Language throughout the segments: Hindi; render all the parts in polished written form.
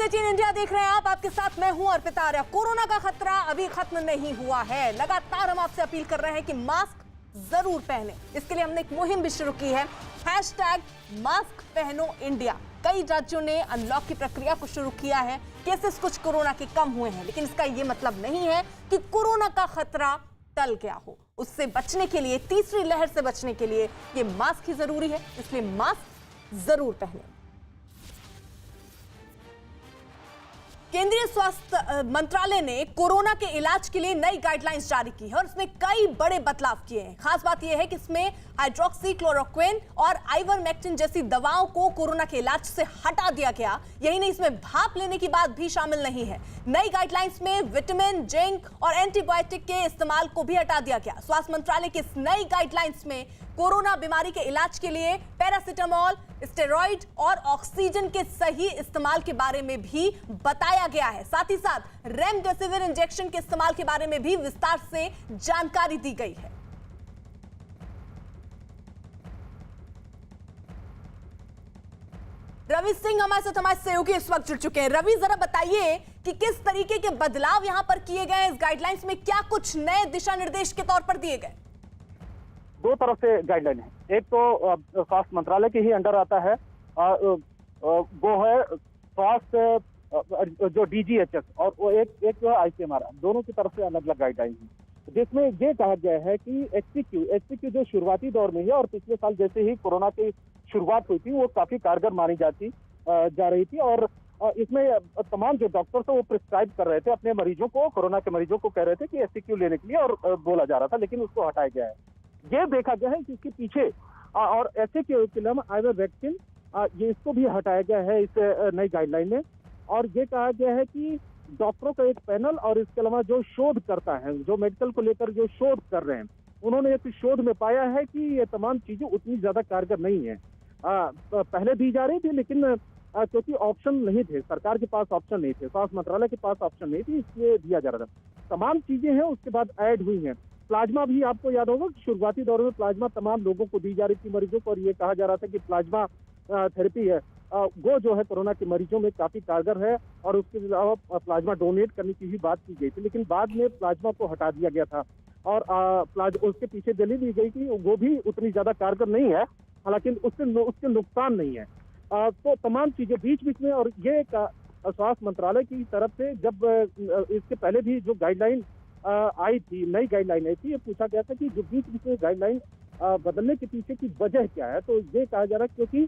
18 इंडिया देख रहे हैं आप। आपके साथ मैं हूं अर्पिता आर्या। कोरोना का खतरा अभी खत्म नहीं हुआ है। लगातार हम आपसे अपील कर रहे हैं कि मास्क जरूर पहने। इसके लिए हमने एक मुहिम भी शुरू की है, #मास्क पहनो इंडिया। कई राज्यों ने अनलॉक की प्रक्रिया को शुरू किया है। केसेस कुछ कोरोना के कम हुए हैं, लेकिन इसका यह मतलब नहीं है कि कोरोना का खतरा टल गया हो। उससे बचने के लिए, तीसरी लहर से बचने के लिए ये मास्क ही जरूरी है, इसलिए मास्क जरूर पहने। केंद्रीय स्वास्थ्य मंत्रालय ने कोरोना के इलाज के लिए नई गाइडलाइंस जारी की है और इसमें कई बड़े बदलाव किए हैं। खास बात यह है कि इसमें हाइड्रोक्सीक्लोरोक्विन और आइवरमेक्टिन जैसी दवाओं को कोरोना के इलाज से हटा दिया गया। यही नहीं, इसमें भाप लेने की बात भी शामिल नहीं है। नई गाइडलाइंस में विटामिन, जिंक और एंटीबायोटिक के इस्तेमाल को भी हटा दिया गया। स्वास्थ्य मंत्रालय की इस नई गाइडलाइंस में कोरोना बीमारी के इलाज के लिए पैरासिटामोल, स्टेरॉइड और ऑक्सीजन के सही इस्तेमाल के बारे में भी बताया गया है। साथ ही साथ रेमडेसिविर इंजेक्शन के इस्तेमाल के बारे में भी विस्तार से जानकारी दी गई है। रवि सिंह हमारे सहयोगी इस वक्त जुड़ चुके हैं। रवि, जरा बताइए कि किस तरीके के बदलाव यहां पर किए गए हैं। इस गाइडलाइंस में क्या कुछ नए दिशा निर्देश के तौर पर दिए गए? दो तरफ से गाइडलाइन है। एक तो स्वास्थ्य मंत्रालय के ही अंडर आता है, वो है स्वास्थ्य जो DGHS, और वो एक जो है ICMR। दोनों की तरफ से अलग अलग गाइडलाइन है, जिसमें ये कहा गया है कि HCQ जो शुरुआती दौर में है और पिछले साल जैसे ही कोरोना की शुरुआत हुई थी, वो काफी कारगर मानी जा रही थी। और इसमें तमाम जो डॉक्टर्स है वो प्रिस्क्राइब कर रहे थे अपने मरीजों को, कोरोना के मरीजों को कह रहे थे कि HCQ लेने के लिए, और बोला जा रहा था, लेकिन उसको हटाया गया है। ये देखा गया है कि इसके पीछे और एसिक्लोरोक्विन, आइवरमेक्टिन, ये इसको भी हटाया गया है इस नई गाइडलाइन में। और ये कहा गया है कि डॉक्टरों का एक पैनल और इसके अलावा जो शोध करता है, जो मेडिकल को लेकर जो शोध कर रहे हैं, उन्होंने एक शोध में पाया है कि ये तमाम चीजें उतनी ज्यादा कारगर नहीं है। पहले दी जा रही थी, लेकिन क्योंकि ऑप्शन नहीं थे, सरकार के पास ऑप्शन नहीं थे, स्वास्थ्य मंत्रालय के पास ऑप्शन नहीं थी, इसलिए दिया जा रहा था। तमाम चीजें हैं उसके बाद ऐड हुई हैं। प्लाज्मा भी आपको याद होगा कि शुरुआती दौर में प्लाज्मा तमाम लोगों को दी जा रही थी, मरीजों को, और ये कहा जा रहा था कि प्लाज्मा थेरेपी है वो जो है कोरोना के मरीजों में काफी कारगर है, और उसके अलावा प्लाज्मा डोनेट करने की भी बात की गई थी। लेकिन बाद में प्लाज्मा को हटा दिया गया था और उसके पीछे दलील दी गई कि वो भी उतनी ज्यादा कारगर नहीं है, हालांकि उसके नुकसान नहीं है। तो तमाम चीजें बीच में, और ये स्वास्थ्य मंत्रालय की तरफ से जब इसके पहले भी जो गाइडलाइन आई थी, नई गाइडलाइन आई थी, ये पूछा गया था कि जो बीच में गाइडलाइन बदलने के पीछे की वजह क्या है। तो ये कहा जा रहा है क्योंकि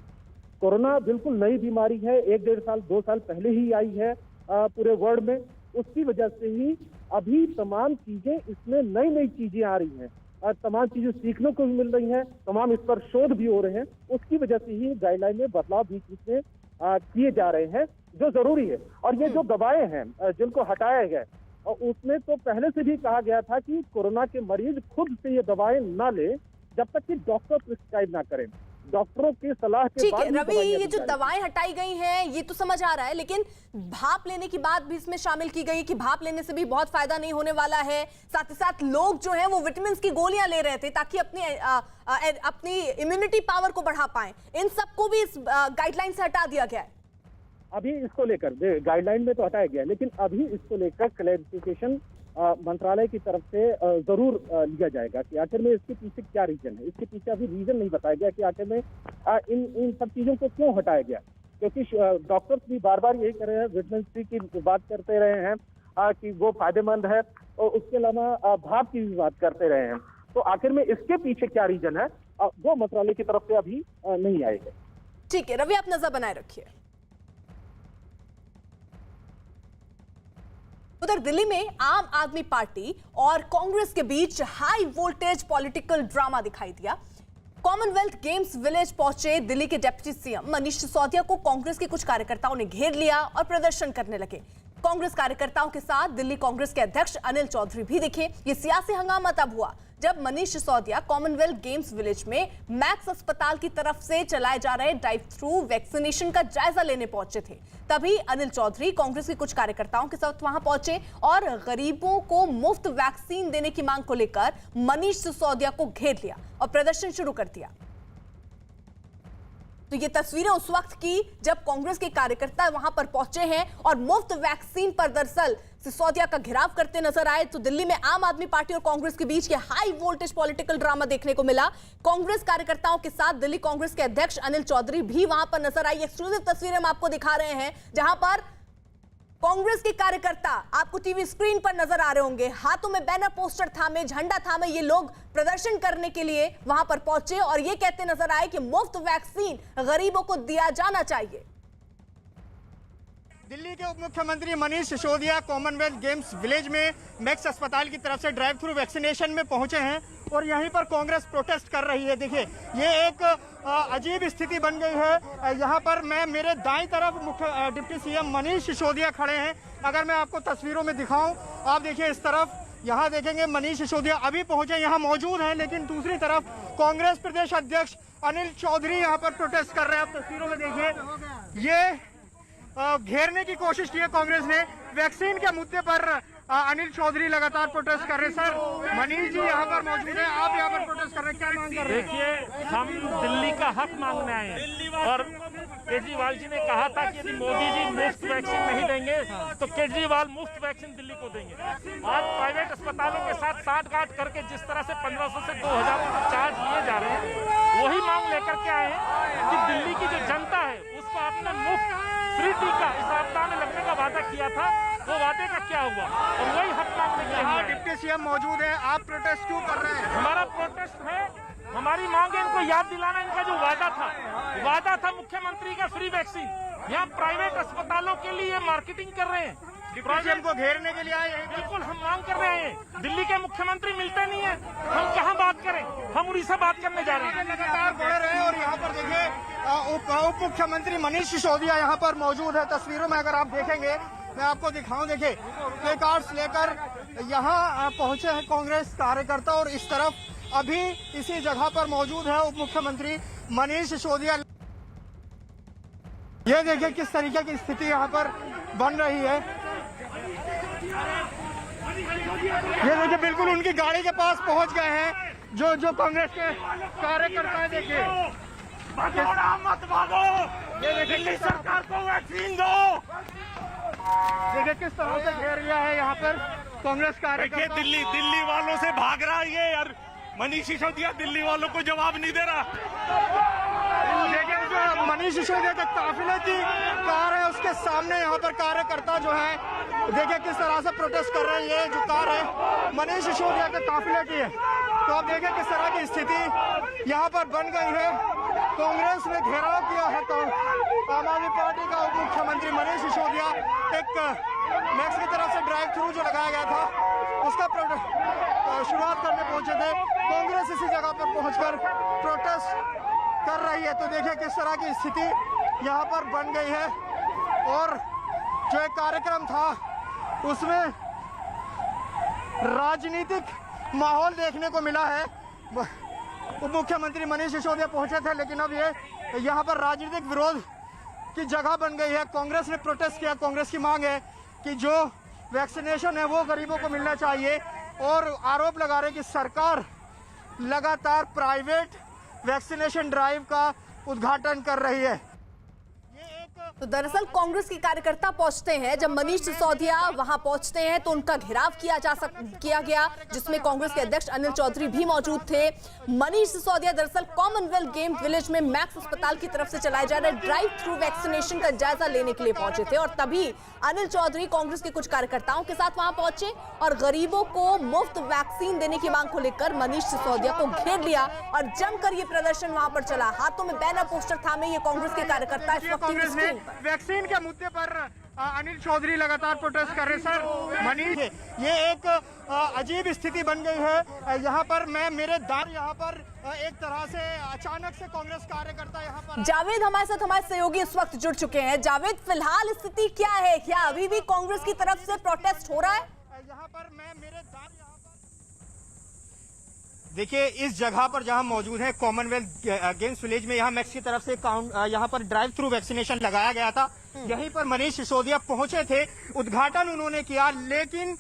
कोरोना बिल्कुल नई बीमारी है, 1-1.5 साल 2 साल पहले ही आई है पूरे वर्ल्ड में, उसकी वजह से ही अभी तमाम चीजें, इसमें नई नई चीजें आ रही हैं और तमाम चीजें सीखने को भी मिल रही हैं, तमाम इस पर शोध भी हो रहे हैं। उसकी वजह से ही गाइडलाइन में बदलाव बीच में किए जा रहे हैं, जो जरूरी है। और ये जो दवाएं हैं जिनको हटाया गया, और उसमें तो पहले से भी कहा गया था कि कोरोना के मरीज खुद से ये दवाएं ना ले जब तक कि डॉक्टर प्रिस्क्राइब ना करें, डॉक्टरों की सलाह के बाद। रवि, ये जो दवाएं हटाई गई हैं ये तो समझ आ रहा है, लेकिन भाप लेने की बात भी इसमें शामिल की गई कि भाप लेने से भी बहुत फायदा नहीं होने वाला है। साथ ही साथ लोग जो हैं वो विटामिन की गोलियां ले रहे थे ताकि अपनी इम्यूनिटी पावर को बढ़ा पाएं। इन सबको भी इस गाइडलाइन से हटा दिया गया है। अभी इसको लेकर गाइडलाइन में तो हटाया गया, लेकिन अभी इसको लेकर क्लैरिफिकेशन मंत्रालय की तरफ से जरूर लिया जाएगा कि आखिर में इसके पीछे क्या रीजन है। इसके पीछे अभी रीजन नहीं बताया गया कि आखिर में इन सब चीजों को क्यों हटाया गया, क्योंकि डॉक्टर्स भी बार बार यही कर रहे हैं, विटामिन C की बात करते रहे हैं कि वो फायदेमंद है, और उसके अलावा भाप की भी बात करते रहे हैं। तो आखिर में इसके पीछे क्या रीजन है वो मंत्रालय की तरफ से अभी नहीं आएगा। ठीक है रवि, आप नजर बनाए रखिए। उधर दिल्ली में आम आदमी पार्टी और कांग्रेस के बीच हाई वोल्टेज पॉलिटिकल ड्रामा दिखाई दिया। कॉमनवेल्थ गेम्स विलेज पहुंचे दिल्ली के डिप्टी सीएम मनीष सिसोदिया को कांग्रेस के कुछ कार्यकर्ताओं ने घेर लिया और प्रदर्शन करने लगे। कांग्रेस कार्यकर्ताओं के साथ दिल्ली कांग्रेस के अध्यक्ष अनिल चौधरी भी दिखे। ये सियासी हंगामा तब हुआ जब Manish Sisodia Commonwealth games village में मैक्स अस्पताल की तरफ से चलाए जा रहे ड्राइव थ्रू वैक्सीनेशन का जायजा लेने पहुंचे थे। तभी अनिल चौधरी कांग्रेस के कुछ कार्यकर्ताओं के साथ वहां पहुंचे और गरीबों को मुफ्त वैक्सीन देने की मांग को लेकर मनीष सिसोदिया को घेर लिया और प्रदर्शन शुरू कर दिया। तो ये तस्वीरें उस वक्त की जब कांग्रेस के कार्यकर्ता वहां पर पहुंचे हैं और मुफ्त वैक्सीन पर दरअसल सिसोदिया का घेराव करते नजर आए। तो दिल्ली में आम आदमी पार्टी और कांग्रेस के बीच ये हाई वोल्टेज पॉलिटिकल ड्रामा देखने को मिला। कांग्रेस कार्यकर्ताओं के साथ दिल्ली कांग्रेस के अध्यक्ष अनिल चौधरी भी वहां पर नजर आई। एक्सक्लूसिव तस्वीरें हम आपको दिखा रहे हैं जहां पर कांग्रेस के कार्यकर्ता आपको टीवी स्क्रीन पर नजर आ रहे होंगे, हाथों में बैनर पोस्टर थामे, झंडा थामे ये लोग प्रदर्शन करने के लिए वहां पर पहुंचे और ये कहते नजर आए कि मुफ्त वैक्सीन गरीबों को दिया जाना चाहिए। दिल्ली के उप मुख्यमंत्री Manish Sisodia Commonwealth games village में मैक्स अस्पताल की तरफ से ड्राइव थ्रू वैक्सीनेशन में पहुंचे हैं और यहीं पर कांग्रेस प्रोटेस्ट कर रही है। देखिए ये एक अजीब स्थिति बन गई है। यहाँ पर मैं मेरे दाईं तरफ मुख्य डिप्टी सीएम मनीष सिसोदिया खड़े हैं। अगर मैं आपको तस्वीरों में दिखाऊं, आप देखिए इस तरफ, यहाँ देखेंगे मनीष सिसोदिया अभी पहुंचे, यहाँ मौजूद हैं, लेकिन दूसरी तरफ कांग्रेस प्रदेश अध्यक्ष अनिल चौधरी यहाँ पर प्रोटेस्ट कर रहे हैं। आप तस्वीरों में देखिए ये घेरने की कोशिश की है कांग्रेस ने। वैक्सीन के मुद्दे पर अनिल चौधरी लगातार प्रोटेस्ट कर रहे हैं। सर मनीष जी यहाँ पर मौजूद हैं, आप यहाँ पर प्रोटेस्ट कर रहे हैं, क्या मांग कर रहे हैं? देखिए हम दिल्ली का हक मांगने आए हैं और केजरीवाल जी ने कहा था कि यदि मोदी जी मुफ्त वैक्सीन नहीं देंगे तो केजरीवाल मुफ्त वैक्सीन दिल्ली को देंगे। आज प्राइवेट अस्पतालों के साथ साठगांठ करके जिस तरह से 1500 से 2000 चार्ज लिए जा रहे हैं, वही मांग लेकर के आए हैं कि दिल्ली की जो जनता है उसको आपने मुफ्त फ्री टीका इस आपदा में लगने का वादा किया था, वो वादे का क्या हुआ? और वही हक मांगने के लिए डिप्टी सीएम मौजूद है, आप प्रोटेस्ट क्यों कर रहे हैं? हमारा प्रोटेस्ट है, हमारी मांग है इनको याद दिलाना, इनका जो वादा था मुख्यमंत्री का फ्री वैक्सीन, यहाँ प्राइवेट अस्पतालों के लिए मार्केटिंग कर रहे हैं। डिप्टी सीएम को घेरने के लिए आए हैं। बिल्कुल हम मांग कर रहे हैं, दिल्ली के मुख्यमंत्री मिलते नहीं है, हम कहाँ बात करें, हम उड़ीसा बात करने जा रहे हैं। लगातार बढ़ रहे हैं और यहाँ पर देखिए उप मुख्यमंत्री मनीष सिसोदिया यहाँ पर मौजूद है। तस्वीरों में अगर आप देखेंगे, मैं आपको दिखाऊं, देखिए प्ले कार्ड्स लेकर यहाँ पहुंचे हैं कांग्रेस कार्यकर्ता और इस तरफ अभी इसी जगह पर मौजूद है उप मुख्यमंत्री मनीष सिसोदिया। ये देखिए किस तरीके की स्थिति यहाँ पर बन रही है। ये देखिए बिल्कुल उनकी गाड़ी के पास पहुंच गए हैं जो कांग्रेस के कार्यकर्ता हैं। देखिए मत भागो, ये दिल्ली सरकार को वैक्सीन दो। देखिए किस तरह से घेर लिया है यहाँ पर कांग्रेस कार्यकर्ता। दिल्ली वालों से भाग रहा है ये, और मनीष सिसोदिया दिल्ली वालों को जवाब नहीं दे रहा। देखिए जो मनीष सिसोदिया के काफिले की कार है उसके सामने यहाँ पर कार्यकर्ता जो है देखिए किस तरह से प्रोटेस्ट कर रहे हैं। ये जो कार है मनीष सिसोदिया के काफिले की है। तो आप देखिए किस तरह की स्थिति यहाँ पर बन गई है। कांग्रेस ने घेराव किया है तो आम आदमी पार्टी का उप मुख्यमंत्री मनीष सिसोदिया एक मैक्स की तरफ से ड्राइव थ्रू जो लगाया गया था उसका शुरुआत करने पहुंचे थे। कांग्रेस इसी जगह पर पहुंचकर प्रोटेस्ट कर रही है। तो देखिए किस तरह की स्थिति यहाँ पर बन गई है और जो एक कार्यक्रम था उसमें राजनीतिक माहौल देखने को मिला है। उप मुख्यमंत्री मनीष सिसोदिया पहुंचे थे, लेकिन अब ये यहाँ पर राजनीतिक विरोध की जगह बन गई है। कांग्रेस ने प्रोटेस्ट किया। कांग्रेस की मांग है कि जो वैक्सीनेशन है वो गरीबों को मिलना चाहिए और आरोप लगा रहे कि सरकार लगातार प्राइवेट वैक्सीनेशन ड्राइव का उद्घाटन कर रही है। तो दरअसल कांग्रेस के कार्यकर्ता पहुंचते हैं, जब मनीष सिसोदिया वहां पहुंचते हैं तो उनका घेराव किया गया, जिसमें कांग्रेस के अध्यक्ष अनिल चौधरी भी मौजूद थे। मनीष सिसोदिया दरअसल कॉमनवेल्थ गेम विलेज में मैक्स अस्पताल की तरफ से चलाए जा रहे ड्राइव थ्रू वैक्सीनेशन का जायजा लेने के लिए पहुंचे थे और तभी अनिल चौधरी कांग्रेस के कुछ कार्यकर्ताओं के साथ वहां पहुंचे और गरीबों को मुफ्त वैक्सीन देने की मांग को लेकर मनीष सिसोदिया को घेर लिया और जमकर ये प्रदर्शन वहां पर चला। हाथों में बैनर पोस्टर थामे ये कांग्रेस के कार्यकर्ता इस वक्त टीवी स्क्रीन पर। वैक्सीन के मुद्दे पर अनिल चौधरी लगातार प्रोटेस्ट कर रहे हैं। सर मनीष, ये एक अजीब स्थिति बन गई है। यहाँ पर मैं मेरे दार यहाँ पर एक तरह से अचानक से कांग्रेस कार्यकर्ता यहाँ पर। जावेद हमारे साथ, हमारे सहयोगी इस वक्त जुड़ चुके हैं। जावेद, फिलहाल स्थिति क्या है? क्या अभी भी कांग्रेस की तरफ से प्रोटेस्ट हो रहा है? यहाँ पर मैं मेरे दार यहाँ पर देखिए इस जगह पर जहां मौजूद है कॉमनवेल्थ गेम्स विलेज में, यहाँ मैक्स की तरफ से यहाँ पर ड्राइव थ्रू वैक्सीनेशन लगाया गया था। यहीं पर मनीष सिसोदिया पहुंचे थे, उद्घाटन उन्होंने किया, लेकिन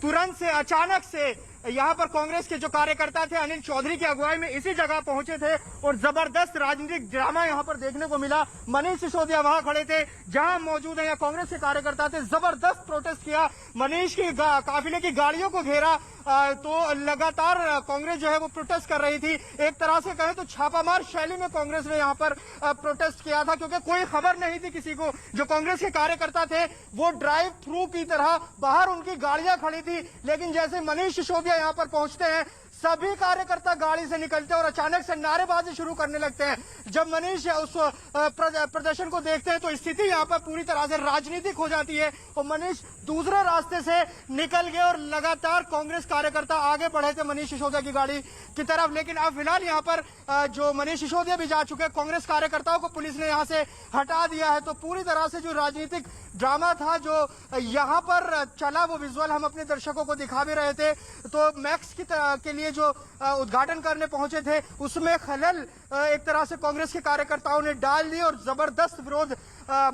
तुरंत से अचानक से यहाँ पर कांग्रेस के जो कार्यकर्ता थे अनिल चौधरी की अगुवाई में इसी जगह पहुंचे थे और जबरदस्त राजनीतिक ड्रामा यहाँ पर देखने को मिला। मनीष सिसोदिया वहां खड़े थे जहां मौजूद है कांग्रेस के कार्यकर्ता थे, जबरदस्त प्रोटेस्ट किया, मनीष की काफिले की गाड़ियों को घेरा। तो लगातार कांग्रेस जो है वो प्रोटेस्ट कर रही थी। एक तरह से कहें तो छापामार शैली में कांग्रेस ने यहाँ पर प्रोटेस्ट किया था, क्योंकि कोई खबर नहीं थी किसी को। जो कांग्रेस के कार्यकर्ता थे वो ड्राइव थ्रू की तरह बाहर उनकी गाड़ियां खड़ी थी, लेकिन जैसे मनीष सिसोदिया यहाँ पर पहुंचते हैं सभी कार्यकर्ता गाड़ी से निकलते हैं और अचानक से नारेबाजी शुरू करने लगते हैं। जब मनीष उस प्रदर्शन को देखते हैं तो स्थिति यहाँ पर पूरी तरह से राजनीतिक हो जाती है और मनीष दूसरे रास्ते से निकल गए और लगातार कांग्रेस कार्यकर्ता आगे बढ़े थे मनीष सिसोदिया की गाड़ी की तरफ। लेकिन अब फिलहाल यहाँ पर जो मनीष सिसोदिया भी जा चुके हैं, कांग्रेस कार्यकर्ताओं को पुलिस ने यहाँ से हटा दिया है। तो पूरी तरह से जो राजनीतिक ड्रामा था जो यहाँ पर चला वो विजुअल हम अपने दर्शकों को दिखा भी रहे थे। तो मैक्स के लिए जो उद्घाटन करने पहुंचे थे उसमें खलल एक तरह से कांग्रेस के कार्यकर्ताओं ने डाल दी और जबरदस्त विरोध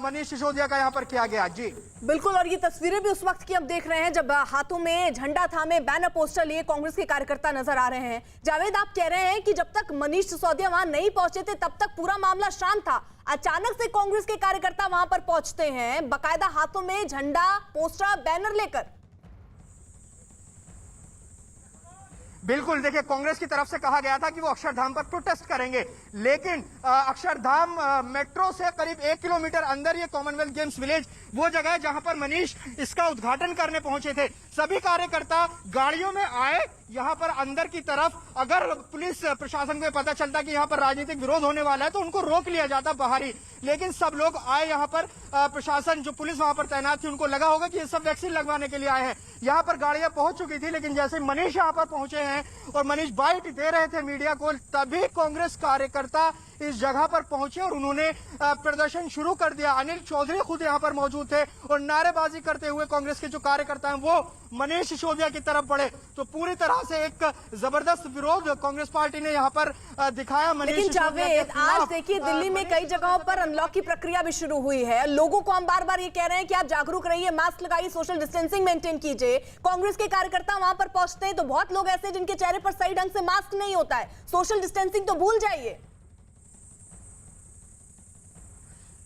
मनीष सिसोदिया का यहाँ पर किया गया। जी बिल्कुल, और ये तस्वीरें भी उस वक्त की हम देख रहे हैं जब हाथों में झंडा थामे बैनर पोस्टर लिए कांग्रेस के कार्यकर्ता नजर आ रहे हैं। जावेद, आप कह रहे हैं कि जब तक मनीष सिसोदिया वहां नहीं पहुंचे थे तब तक पूरा मामला शांत था, अचानक से कांग्रेस के कार्यकर्ता वहां पर पहुंचते हैं बाकायदा हाथों में झंडा, पोस्टर, बैनर लेकर। बिल्कुल, देखिए कांग्रेस की तरफ से कहा गया था कि वो अक्षरधाम पर प्रोटेस्ट करेंगे, लेकिन अक्षरधाम मेट्रो से करीब 1 किलोमीटर अंदर ये कॉमनवेल्थ गेम्स विलेज वो जगह है जहां पर मनीष इसका उद्घाटन करने पहुंचे थे। सभी कार्यकर्ता गाड़ियों में आए यहाँ पर अंदर की तरफ। अगर पुलिस प्रशासन को पता चलता कि यहाँ पर राजनीतिक विरोध होने वाला है तो उनको रोक लिया जाता बाहर ही, लेकिन सब लोग आए यहाँ पर। प्रशासन जो पुलिस वहां पर तैनात थी उनको लगा होगा कि ये सब वैक्सीन लगवाने के लिए आए हैं। यहाँ पर गाड़ियां पहुंच चुकी थी, लेकिन जैसे मनीष यहाँ पर पहुंचे हैं और मनीष बाइट दे रहे थे मीडिया को, तभी कांग्रेस कार्यकर्ता इस जगह पर पहुंचे और उन्होंने प्रदर्शन शुरू कर दिया। अनिल चौधरी खुद यहाँ पर मौजूद थे और नारेबाजी करते हुए कांग्रेस के जो कार्यकर्ता हैं वो मनीष सिसोदिया की तरफ बढ़े। तो पूरी तरह से एक जबरदस्त विरोध कांग्रेस पार्टी ने यहाँ पर दिखाया। लेकिन जावेद, आज देखिए दिल्ली में कई जगहों पर अनलॉक की प्रक्रिया भी शुरू हुई है। लोगों को हम बार बार ये कह रहे हैं कि आप जागरूक रहिए, मास्क लगाइए, सोशल डिस्टेंसिंग मेंटेन कीजिए। कांग्रेस के कार्यकर्ता वहां पर पहुंचते हैं तो बहुत लोग ऐसे जिनके चेहरे पर सही ढंग से मास्क नहीं होता है, सोशल डिस्टेंसिंग तो भूल जाइए।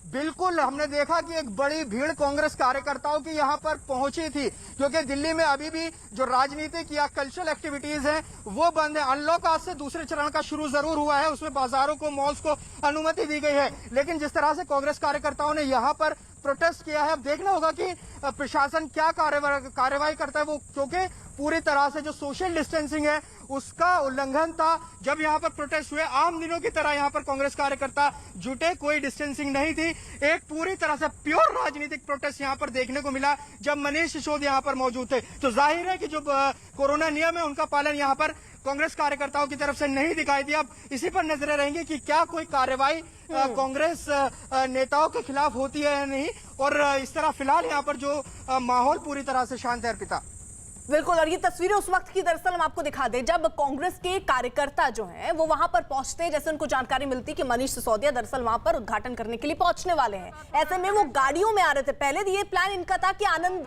बिल्कुल, हमने देखा कि एक बड़ी भीड़ कांग्रेस कार्यकर्ताओं की यहाँ पर पहुंची थी, क्योंकि दिल्ली में अभी भी जो राजनीतिक या कल्चरल एक्टिविटीज हैं वो बंद है। अनलॉक आज से दूसरे चरण का शुरू जरूर हुआ है, उसमें बाजारों को, मॉल्स को अनुमति दी गई है, लेकिन जिस तरह से कांग्रेस कार्यकर्ताओं ने यहाँ पर प्रोटेस्ट किया है, अब देखना होगा कि प्रशासन क्या कार्रवाई करता है वो, क्योंकि पूरी तरह से जो सोशल डिस्टेंसिंग है उसका उल्लंघन था। जब यहाँ पर प्रोटेस्ट हुए आम दिनों की तरह यहाँ पर कांग्रेस कार्यकर्ता जुटे, कोई डिस्टेंसिंग नहीं थी। एक पूरी तरह से प्योर राजनीतिक प्रोटेस्ट यहाँ पर देखने को मिला जब मनीष सिसोदिया यहाँ पर मौजूद थे। तो जाहिर है कि जो कोरोना नियम है उनका पालन यहाँ पर कांग्रेस कार्यकर्ताओं की तरफ से नहीं दिखाई दिया। अब इसी पर नजरें रहेंगी कि क्या कोई कार्रवाई कांग्रेस नेताओं के खिलाफ होती है या नहीं। और इस तरह फिलहाल यहाँ पर जो माहौल पूरी तरह से शांत है। अर्पिता, बिल्कुल, और ये तस्वीरें उस वक्त की दरअसल हम आपको दिखा दें जब कांग्रेस के कार्यकर्ता जो हैं वो वहां पर पहुंचते हैं, जैसे उनको जानकारी मिलती कि मनीष सिसोदिया दरअसल वहां पर उद्घाटन करने के लिए पहुंचने वाले हैं। ऐसे में वो गाड़ियों में आ रहे थे। पहले ये प्लान इनका था कि आनंद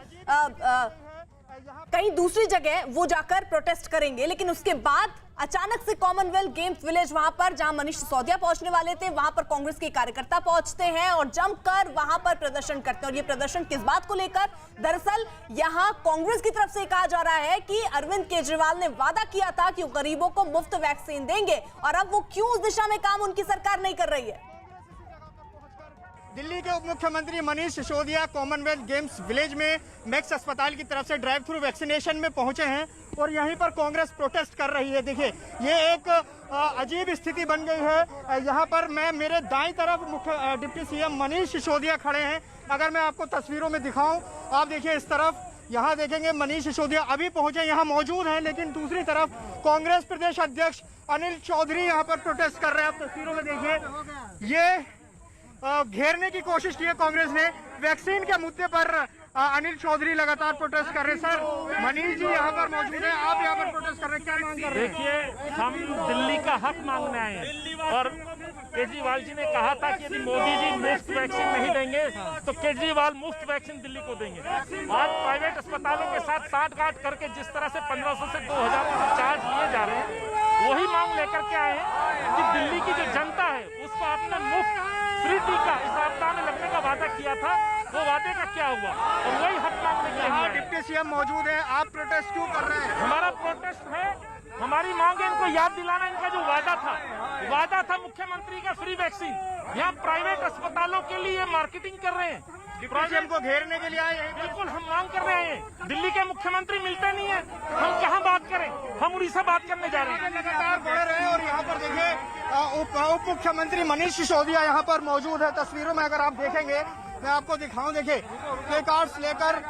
कहीं दूसरी जगह वो जाकर प्रोटेस्ट करेंगे, लेकिन उसके बाद अचानक से कॉमनवेल्थ गेम्स विलेज वहां पर जहां मनीष सिसोदिया पहुंचने वाले थे वहां पर कांग्रेस के कार्यकर्ता पहुंचते हैं और जमकर वहां पर प्रदर्शन करते हैं। और ये प्रदर्शन किस बात को लेकर, दरअसल यहां कांग्रेस की तरफ से कहा जा रहा है कि अरविंद केजरीवाल ने वादा किया था कि वो गरीबों को मुफ्त वैक्सीन देंगे, और अब वो क्यों उस दिशा में काम उनकी सरकार नहीं कर रही है। दिल्ली के उप मुख्यमंत्री Manish Sisodia Commonwealth games village में मैक्स अस्पताल की तरफ से ड्राइव थ्रू वैक्सीनेशन में पहुंचे हैं और यहीं पर कांग्रेस प्रोटेस्ट कर रही है। देखिए ये एक अजीब स्थिति बन गई है। यहाँ पर मेरे दाईं तरफ मुख्य डिप्टी सीएम मनीष सिसोदिया खड़े हैं। अगर मैं आपको तस्वीरों में दिखाऊं, आप देखिए इस तरफ, यहाँ देखेंगे मनीष सिसोदिया अभी पहुंचे, यहाँ मौजूद हैं, लेकिन दूसरी तरफ कांग्रेस प्रदेश अध्यक्ष अनिल चौधरी यहाँ पर प्रोटेस्ट कर रहे हैं। आप तस्वीरों में देखिए, ये घेरने की कोशिश की है कांग्रेस ने। वैक्सीन के मुद्दे पर अनिल चौधरी लगातार प्रोटेस्ट कर रहे हैं। सर, मनीष जी यहाँ पर मौजूद हैं, आप यहाँ पर प्रोटेस्ट कर रहे हैं, क्या मांग कर रहे हैं? देखिए, हम दिल्ली का हक मांगने आए हैं और केजरीवाल जी ने कहा था कि यदि मोदी जी मुफ्त वैक्सीन नहीं देंगे तो केजरीवाल मुफ्त वैक्सीन दिल्ली को देंगे। आज प्राइवेट अस्पतालों के साथ साठगांठ करके जिस तरह से 1500 से 2000 चार्ज लिए जा रहे हैं, वही मांग लेकर के आए हैं कि दिल्ली की जो जनता है उसको आपने मुफ्त फ्री टीका इस आपदा में लगने का वादा किया था, वो वादे का क्या हुआ? और वही हक मांगने के लिए डिप्टी सीएम मौजूद है, आप प्रोटेस्ट क्यों कर रहे हैं? हमारा प्रोटेस्ट है, हमारी मांग है इनको याद दिलाना, इनका जो वादा था मुख्यमंत्री का फ्री वैक्सीन, यहाँ प्राइवेट अस्पतालों के लिए मार्केटिंग कर रहे हैं, डिप्टी सीएम को घेरने के लिए आए हैं। बिल्कुल हम मांग कर रहे हैं। दिल्ली के मुख्यमंत्री मिलते नहीं है, हम कहाँ बात करें, हम उड़ीसा बात करने जा रहे हैं। लगातार बढ़ रहे हैं और यहाँ पर देखिए उप मुख्यमंत्री मनीष सिसोदिया यहाँ पर मौजूद है। तस्वीरों में अगर आप देखेंगे, मैं आपको दिखाऊं, देखिए प्ले कार्ड्स लेकर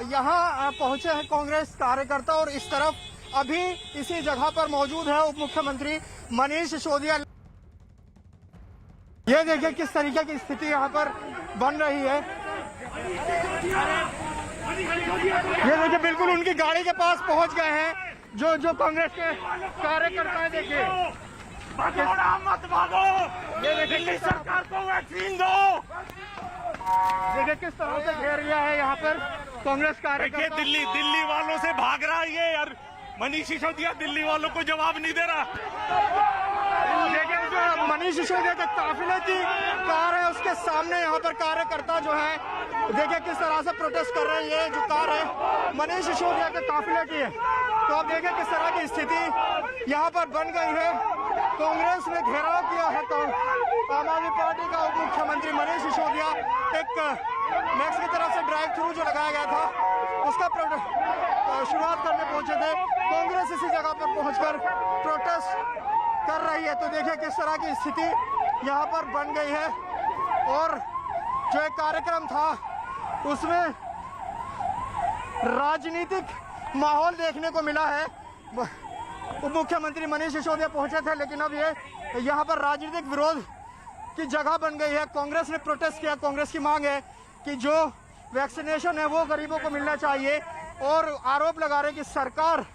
यहाँ पहुंचे हैं कांग्रेस कार्यकर्ता और इस तरफ अभी इसी जगह पर मौजूद है उप मुख्यमंत्री मनीष सिसोदिया। ये देखिए किस तरीके की स्थिति यहाँ पर बन रही है। ये देखिए बिल्कुल उनकी गाड़ी के पास पहुंच गए हैं जो कांग्रेस के कार्यकर्ता हैं। देखिए मत भागो, ये दिल्ली सरकार को वैक्सीन दो। देखिए किस तरह से घेर लिया है यहाँ पर कांग्रेस कार्यकर्ता। दिल्ली वालों से भाग रहा है ये, और मनीष सिसोदिया दिल्ली वालों को जवाब नहीं दे रहा। देखिए जो मनीष सिसोदिया के काफिले की कार है उसके सामने यहाँ पर कार्यकर्ता जो है देखिए किस तरह से प्रोटेस्ट कर रहे हैं। ये जो कार है मनीष सिसोदिया के काफिले की है। तो आप देखिए किस तरह की स्थिति यहाँ पर बन गई है। कांग्रेस ने घेराव किया है तो आम आदमी पार्टी का उप मुख्यमंत्री मनीष सिसोदिया एक मैक्स की तरफ से ड्राइव थ्रू जो लगाया गया था उसका शुरुआत करने पहुंचे थे। कांग्रेस इसी जगह पर पहुंचकर प्रोटेस्ट कर रही है। तो देखिए किस तरह की स्थिति यहाँ पर बन गई है और जो एक कार्यक्रम था उसमें राजनीतिक माहौल देखने को मिला है। उप मुख्यमंत्री मनीष सिसोदिया पहुंचे थे लेकिन अब ये यहाँ पर राजनीतिक विरोध की जगह बन गई है। कांग्रेस ने प्रोटेस्ट किया। कांग्रेस की मांग है कि जो वैक्सीनेशन है वो गरीबों को मिलना चाहिए और आरोप लगा रहे कि सरकार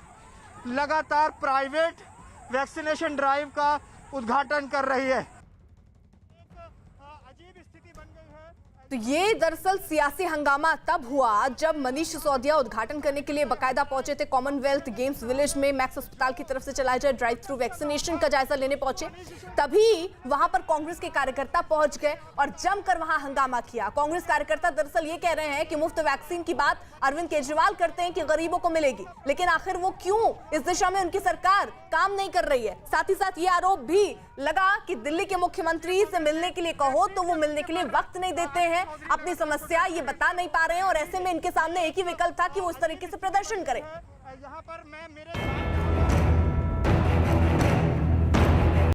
लगातार प्राइवेट वैक्सीनेशन ड्राइव का उद्घाटन कर रही है। अजीब स्थिति बन गई है। तो ये दरअसल सियासी हंगामा तब हुआ जब मनीष सिसोदिया उद्घाटन करने के लिए बकायदा पहुंचे थे कॉमनवेल्थ गेम्स विलेज में। मैक्स अस्पताल की तरफ से चलाए जाए ड्राइव थ्रू वैक्सीनेशन का जायजा लेने पहुंचे, तभी वहां पर कांग्रेस के कार्यकर्ता पहुंच गए और जमकर वहां हंगामा किया। कांग्रेस कार्यकर्ता दरअसल ये कह रहे हैं कि मुफ्त वैक्सीन की बात अरविंद केजरीवाल करते हैं कि गरीबों को मिलेगी, लेकिन आखिर वो क्यों इस दिशा में उनकी सरकार काम नहीं कर रही है। साथ ही साथ ये आरोप भी लगा कि दिल्ली के मुख्यमंत्री से मिलने के लिए कहो तो वो मिलने के लिए वक्त नहीं देते हैं, अपनी समस्या ये बता नहीं पा रहे हैं और ऐसे में इनके सामने एक ही विकल्प था कि वो इस तरीके से प्रदर्शन करें। यहाँ पर मैं मेरे